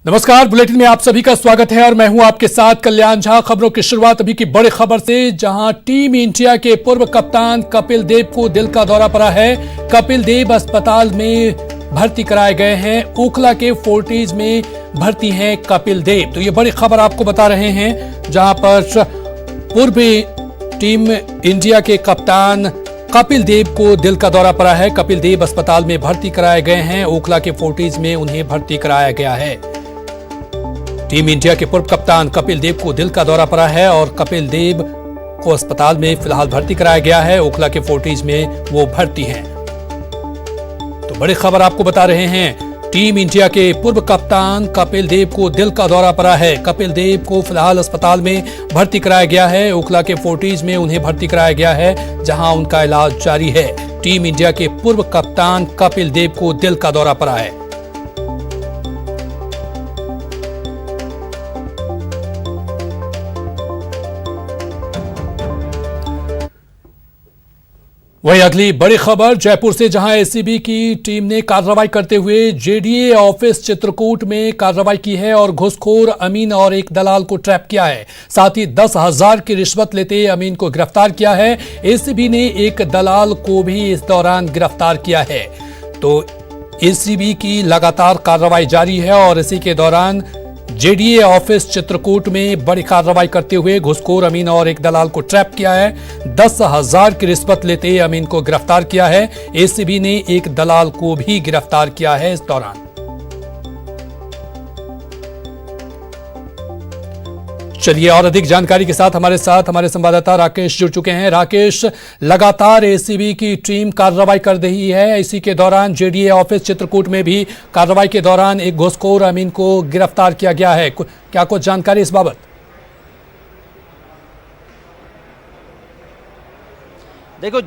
नमस्कार, बुलेटिन में आप सभी का स्वागत है और मैं हूं आपके साथ कल्याण झा। खबरों की शुरुआत अभी की बड़ी खबर से, जहां टीम इंडिया के पूर्व कप्तान कपिल देव को दिल का दौरा पड़ा है। कपिल देव अस्पताल में भर्ती कराए गए हैं। ओखला के फोर्टिज में भर्ती हैं कपिल देव। तो ये बड़ी खबर आपको बता रहे हैं, जहां पर पूर्व टीम इंडिया के कप्तान कपिल देव को दिल का दौरा पड़ा है। कपिल देव अस्पताल में भर्ती कराए गए हैं। ओखला के फोर्टिज में उन्हें भर्ती कराया गया है। टीम इंडिया के पूर्व कप्तान कपिल देव को दिल का दौरा पड़ा है और कपिल देव को अस्पताल में फिलहाल भर्ती कराया गया है। ओखला के फोर्टिज में वो भर्ती हैं। तो बड़ी खबर आपको बता रहे हैं, टीम इंडिया के पूर्व कप्तान कपिल देव को दिल का दौरा पड़ा है। कपिल देव को फिलहाल अस्पताल में भर्ती कराया गया है। ओखला के फोर्टिज में उन्हें भर्ती कराया गया है, जहां उनका इलाज जारी है। टीम इंडिया के पूर्व कप्तान कपिल देव को दिल का दौरा पड़ा है। वही अगली बड़ी खबर जयपुर से, जहां एसीबी की टीम ने कार्रवाई करते हुए जेडीए ऑफिस चित्रकूट में कार्रवाई की है और घूसखोर अमीन और एक दलाल को ट्रैप किया है। साथ ही 10,000 की रिश्वत लेते अमीन को गिरफ्तार किया है। एसीबी ने एक दलाल को भी इस दौरान गिरफ्तार किया है। तो एसीबी की लगातार कार्रवाई जारी है और इसी के दौरान जेडीए ऑफिस चित्रकूट में बड़ी कार्रवाई करते हुए घूसखोर अमीन और एक दलाल को ट्रैप किया है। 10,000 की रिश्वत लेते अमीन को गिरफ्तार किया है। एसीबी ने एक दलाल को भी गिरफ्तार किया है। इस दौरान चलिए और अधिक जानकारी के साथ हमारे संवाददाता राकेश जुड़ चुके हैं। राकेश, लगातार एसीबी की टीम कार्रवाई कर रही है। इसी के दौरान जेडीए ऑफिस चित्रकूट में भी कार्रवाई के दौरान एक घूसखोर अमीन को गिरफ्तार किया गया है। क्या कुछ जानकारी इस बाबत? देखो,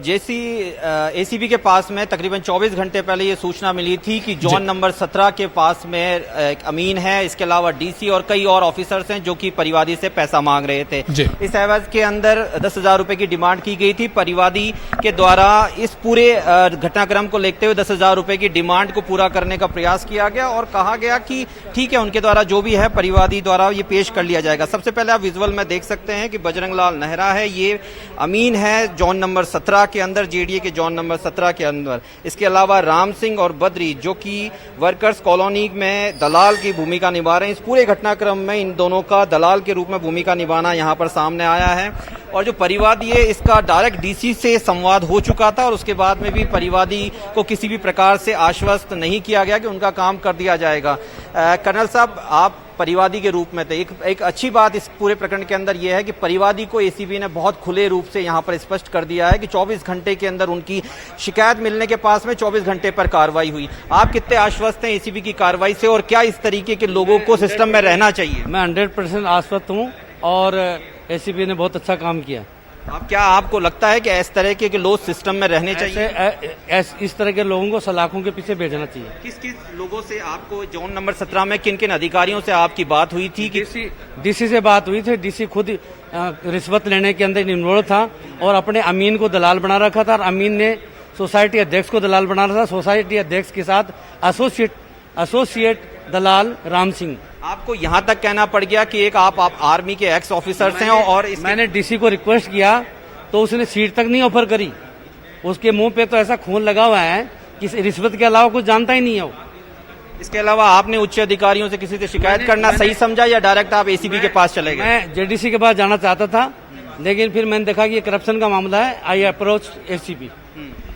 एसीबी के पास में तकरीबन 24 घंटे पहले ये सूचना मिली थी कि जोन नंबर 17 के पास में एक अमीन है। इसके अलावा डीसी और कई और ऑफिसर्स हैं जो कि परिवादी से पैसा मांग रहे थे। इस एवज के अंदर 10,000 रुपए की डिमांड की गई थी। परिवादी के द्वारा इस पूरे घटनाक्रम को लेते हुए 10,000 रुपए की डिमांड को पूरा करने का प्रयास किया गया और कहा गया कि ठीक है, उनके द्वारा जो भी है परिवादी द्वारा ये पेश कर लिया जाएगा। सबसे पहले आप विजुअल में देख सकते हैं कि बजरंग लाल नेहरा है, ये अमीन है जोन नंबर 17 के अंदर, जेडीए के जोन नंबर 17 के अंदर। इसके अलावा राम सिंह और बद्री जो कि वर्कर्स कॉलोनी में दलाल की भूमिका निभा रहे हैं। इस पूरे घटनाक्रम में इन दोनों का दलाल के रूप में भूमिका निभाना यहां पर सामने आया है। और जो परिवादी है, इसका डायरेक्ट डीसी से संवाद हो चुका था और उसके बाद में भी परिवादी को किसी भी प्रकार से आश्वस्त नहीं किया गया कि उनका काम कर दिया जाएगा। कर्नल साहब, आप परिवादी के रूप में थे। एक अच्छी बात इस पूरे प्रकरण के अंदर यह है कि परिवादी को एसीबी ने बहुत खुले रूप से यहां पर स्पष्ट कर दिया है कि 24 घंटे के अंदर उनकी शिकायत मिलने के पास में 24 घंटे पर कार्रवाई हुई। आप कितने आश्वस्त हैं एसीबी की कार्रवाई से और क्या इस तरीके के लोगों को सिस्टम में रहना चाहिए? मैं 100% आश्वस्त हूं और एसीबी ने बहुत अच्छा काम किया। क्या आपको लगता है कि इस तरह के लोग सिस्टम में रहने चाहिए? इस तरह के लोगों को सलाखों के पीछे भेजना चाहिए। किस किस लोगों से आपको जोन नंबर 17 में किन किन अधिकारियों से आपकी बात हुई थी? डीसी से बात हुई थी। डीसी खुद रिश्वत लेने के अंदर इन्वॉल्व था और अपने अमीन को दलाल बना रखा था और अमीन ने सोसाइटी अध्यक्ष को दलाल बना रखा था। सोसाइटी अध्यक्ष के साथ एसोसिएट दलाल राम सिंह। आपको यहां तक कहना पड़ गया कि एक आप आर्मी के एक्स ऑफिसर्स हैं और मैंने डीसी को रिक्वेस्ट किया तो उसने सीट तक नहीं ऑफर करी। उसके मुंह पे तो ऐसा खून लगा हुआ है कि रिश्वत के अलावा कुछ जानता ही नहीं है वो। इसके अलावा आपने उच्च अधिकारियों से किसी से शिकायत करना सही समझा या डायरेक्ट आप एसीबी के पास चले गए? मैं जेडीसी के पास जाना चाहता था, लेकिन फिर मैंने देखा कि ये करप्शन का मामला है। I approach ACB.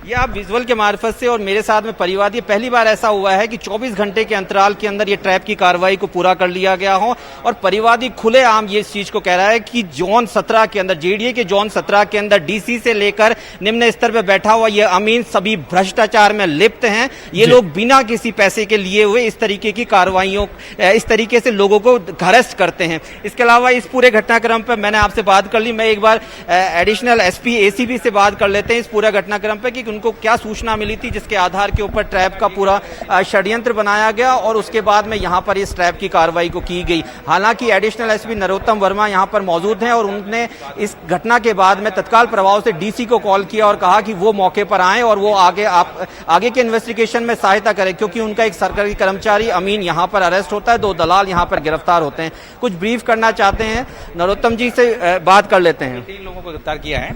ये आप विजुअल के मार्फत से और मेरे साथ में परिवादी, पहली बार ऐसा हुआ है कि 24 घंटे के अंतराल के अंदर ये ट्रैप की कार्रवाई को पूरा कर लिया गया हो और परिवादी खुलेआम ये इस चीज को कह रहा है कि जोन 17 के अंदर, जेडीए के जोन 17 के अंदर डीसी से लेकर निम्न स्तर पर बैठा हुआ ये अमीन सभी भ्रष्टाचार में लिप्त हैं। ये लोग बिना किसी पैसे के लिए हुए इस तरीके की कार्रवाइयों, इस तरीके से लोगों को अरेस्ट करते हैं। इसके अलावा इस पूरे घटनाक्रम पर मैंने आपसे बात कर ली। मैं एक बार एडिशनल एसपी एसीबी से बात कर लेते हैं इस पूरे घटनाक्रम पर कि उनको क्या सूचना मिली थी जिसके आधार के ऊपर ट्रैप का पूरा षड्यंत्र बनाया गया और उसके बाद में यहां पर इस ट्रैप की कार्रवाई को की गई। हालांकि एडिशनल एसपी नरोत्तम वर्मा यहां पर मौजूद हैं और उन्होंने इस घटना के बाद में तत्काल प्रभाव से डीसी को कॉल किया और कहा कि वो मौके पर आए और वो आगे के इन्वेस्टिगेशन में सहायता करें, क्योंकि उनका एक सरकारी कर्मचारी अमीन यहां पर अरेस्ट होता है, 2 दलाल यहां पर गिरफ्तार होते हैं। कुछ ब्रीफ करना चाहते हैं, नरोत्तम जी से बात कर लेते हैं। 3 लोगों को गिरफ्तार किया है,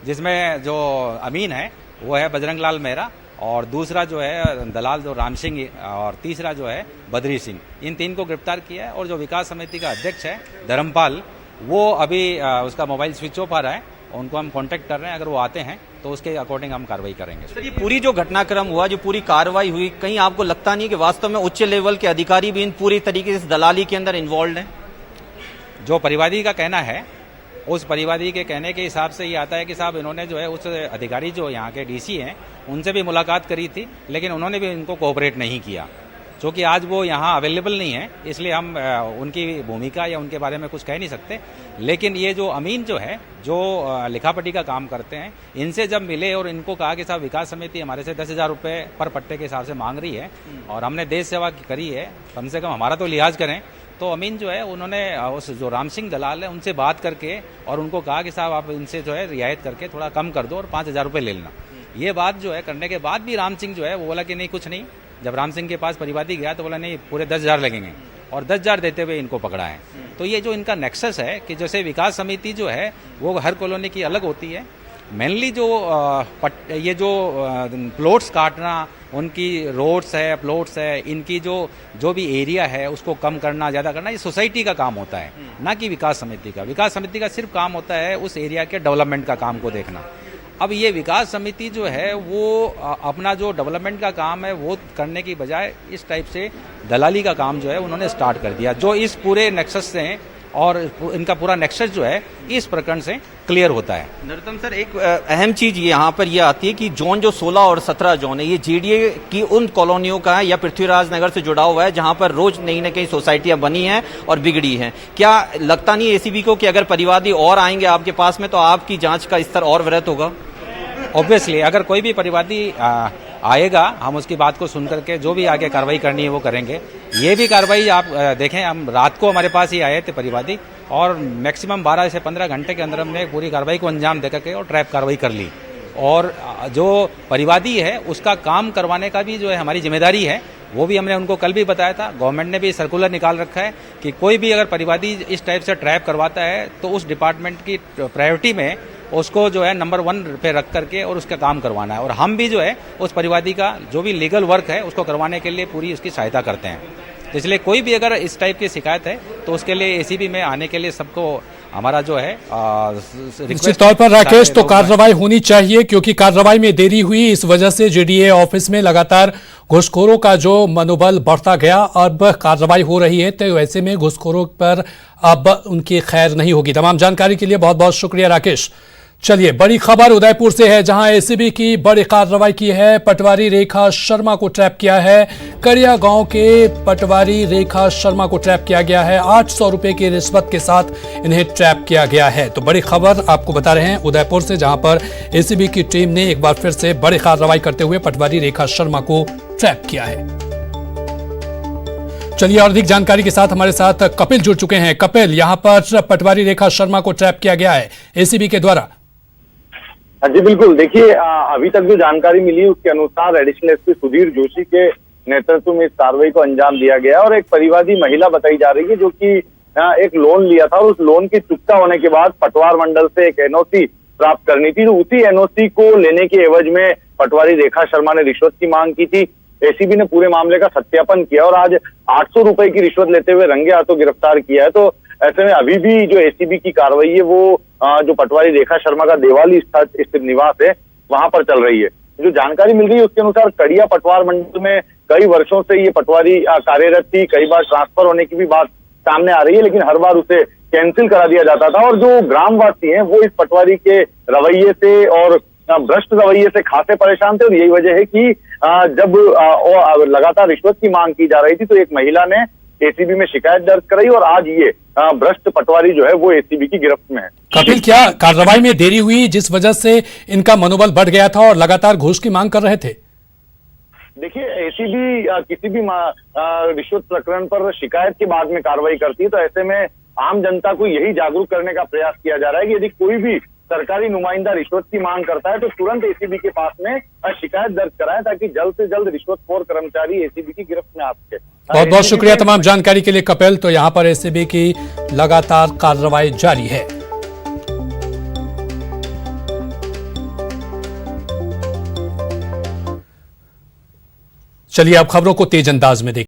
जिसमें जो अमीन है वो है बजरंग लाल मेहरा, और दूसरा जो है दलाल जो राम सिंह, और तीसरा जो है बद्री सिंह। इन 3 को गिरफ्तार किया है। और जो विकास समिति का अध्यक्ष है धर्मपाल, वो अभी उसका मोबाइल स्विच ऑफ आ रहा है, उनको हम कांटेक्ट कर रहे हैं। अगर वो आते हैं तो उसके अकॉर्डिंग हम कार्रवाई करेंगे। सर, ये पूरी जो घटनाक्रम हुआ, जो पूरी कार्रवाई हुई, कहीं आपको लगता नहीं कि वास्तव में उच्च लेवल के अधिकारी भी इन पूरी तरीके से दलाली के अंदर इन्वॉल्व हैं? जो परिवादी का कहना है, उस परिवादी के कहने के हिसाब से ये आता है कि साहब इन्होंने जो है उस अधिकारी जो यहाँ के डीसी हैं उनसे भी मुलाकात करी थी, लेकिन उन्होंने भी इनको कोऑपरेट नहीं किया। क्योंकि आज वो यहाँ अवेलेबल नहीं है, इसलिए हम उनकी भूमिका या उनके बारे में कुछ कह नहीं सकते। लेकिन ये जो अमीन जो है, जो लिखापटी का काम करते हैं, इनसे जब मिले और इनको कहा कि साहब विकास समिति हमारे से 10,000 रुपये पर पट्टे के हिसाब से मांग रही है और हमने देश सेवा करी है, कम से कम हमारा तो लिहाज करें, तो अमीन जो है उन्होंने उस जो राम सिंह दलाल है उनसे बात करके और उनको कहा कि साहब आप इनसे जो है रियायत करके थोड़ा कम कर दो और 5,000 रुपये ले लेना। ये बात जो है करने के बाद भी राम सिंह जो है वो बोला कि नहीं कुछ नहीं। जब राम सिंह के पास परिवादी गया तो बोला नहीं पूरे 10,000 लगेंगे, और 10,000 देते हुए इनको पकड़ा है। तो ये जो इनका नेक्सस है कि जैसे विकास समिति जो है वो हर कॉलोनी की अलग होती है, मेनली जो ये जो प्लॉट्स काटना, उनकी रोड्स है, प्लॉट्स है, इनकी जो भी एरिया है उसको कम करना, ज़्यादा करना, ये सोसाइटी का काम होता है, ना कि विकास समिति का। विकास समिति का सिर्फ काम होता है उस एरिया के डेवलपमेंट का काम को देखना। अब ये विकास समिति जो है वो अपना जो डेवलपमेंट का काम है वो करने की बजाय इस टाइप से दलाली का काम जो है उन्होंने स्टार्ट कर दिया, जो इस पूरे नेक्सस से और इनका पूरा नेक्सस जो है इस प्रकरण से क्लियर होता है। नरोत्तम सर, एक अहम चीज यहाँ पर यह आती है कि जोन जो 16 और 17 जोन है, ये जेडीए की उन कॉलोनियों का है या पृथ्वीराज नगर से जुड़ा हुआ है जहां पर रोज नई न कई सोसाइटियां बनी हैं और बिगड़ी हैं। क्या लगता नहीं एसीबी को कि अगर परिवादी और आएंगे आपके पास में तो आपकी जांच का स्तर और वृहत होगा? ऑब्वियसली अगर कोई भी परिवादी आएगा, हम उसकी बात को सुन करके जो भी आगे कार्रवाई करनी है वो करेंगे। ये भी कार्रवाई आप देखें, हम रात को हमारे पास ही आए थे परिवादी, और मैक्सिमम 12 से 15 घंटे के अंदर हमने पूरी कार्रवाई को अंजाम दे करके और ट्रैप कार्रवाई कर ली। और जो परिवादी है उसका काम करवाने का भी जो है हमारी जिम्मेदारी है, वो भी हमने उनको कल भी बताया था। गवर्नमेंट ने भी सर्कुलर निकाल रखा है कि कोई भी अगर परिवादी इस टाइप से ट्रैप करवाता है तो उस डिपार्टमेंट की प्रायोरिटी में उसको जो है नंबर 1 पे रख करके और उसका काम करवाना है। और हम भी जो है उस परिवादी का जो भी लीगल वर्क है उसको करवाने के लिए पूरी उसकी सहायता करते हैं। तो इसलिए कोई भी अगर इस टाइप की शिकायत है तो उसके लिए एसीबी में आने के लिए सबको हमारा जो है निश्चित तौर पर राकेश, तो कार्रवाई होनी चाहिए, क्योंकि कार्रवाई में देरी हुई, इस वजह से जेडीए ऑफिस में लगातार घुसखोरों का जो मनोबल बढ़ता गया। अब कार्रवाई हो रही है तो ऐसे में घुसखोरों पर अब उनकी खैर नहीं होगी। तमाम जानकारी के लिए बहुत बहुत शुक्रिया राकेश। चलिए, बड़ी खबर उदयपुर से है, जहां एसीबी की बड़ी कार्रवाई की है। पटवारी रेखा शर्मा को ट्रैप किया है। कड़िया गांव के पटवारी रेखा शर्मा को ट्रैप किया गया है। 800 रुपए की रिश्वत के साथ इन्हें ट्रैप किया गया है। तो बड़ी खबर आपको बता रहे हैं उदयपुर से, जहां पर एसीबी की टीम ने एक बार फिर से बड़ी कार्रवाई करते हुए पटवारी रेखा शर्मा को ट्रैप किया है। चलिए, और अधिक जानकारी के साथ हमारे साथ कपिल जुड़ चुके हैं। कपिल, यहां पर पटवारी रेखा शर्मा को ट्रैप किया गया है एसीबी के द्वारा। जी बिल्कुल, देखिए अभी तक जो जानकारी मिली उसके अनुसार एडिशनल एसपी सुधीर जोशी के नेतृत्व में इस कार्रवाई को अंजाम दिया गया और एक परिवादी महिला बताई जा रही है जो कि एक लोन लिया था और उस लोन की चुकता होने के बाद पटवार मंडल से एक एनओसी प्राप्त करनी थी। तो उसी एनओसी को लेने के एवज में पटवारी रेखा शर्मा ने रिश्वत की मांग की थी। एसीबी ने पूरे मामले का सत्यापन किया और आज 800 रुपए की रिश्वत लेते हुए रंगे हाथों गिरफ्तार किया है। तो ऐसे में अभी भी जो एसीबी की कार्रवाई है वो जो पटवारी रेखा शर्मा का देवाली स्थित निवास है वहां पर चल रही है। जो जानकारी मिल रही है उसके अनुसार कड़िया पटवार मंडल में कई वर्षों से ये पटवारी कार्यरत थी। कई बार ट्रांसफर होने की भी बात सामने आ रही है, लेकिन हर बार उसे कैंसिल करा दिया जाता था। और जो ग्रामवासी हैं वो इस पटवारी के रवैये से और भ्रष्ट रवैये से खासे परेशान थे और यही वजह है कि जब लगातार रिश्वत की मांग की जा रही थी तो एक महिला ने एसीबी में शिकायत दर्ज कराई और आज ये भ्रष्ट पटवारी जो है वो एसीबी की गिरफ्त में है। कपिल, क्या कार्रवाई में देरी हुई जिस वजह से इनका मनोबल बढ़ गया था और लगातार घूस की मांग कर रहे थे? देखिए एसीबी किसी भी रिश्वत प्रकरण पर शिकायत के बाद में कार्रवाई करती है, तो ऐसे में आम जनता को यही जागरूक करने का प्रयास किया जा रहा है कि यदि कोई भी सरकारी नुमाइंदा रिश्वत की मांग करता है तो तुरंत एसीबी के पास में शिकायत दर्ज कराएं, ताकि जल्द से जल्द रिश्वतखोर कर्मचारी एसीबी की गिरफ्त में आ सके। बहुत बहुत शुक्रिया तमाम जानकारी के लिए कपिल। तो यहां पर एसीबी की लगातार कार्रवाई जारी है। चलिए अब खबरों को तेज अंदाज में देखिए।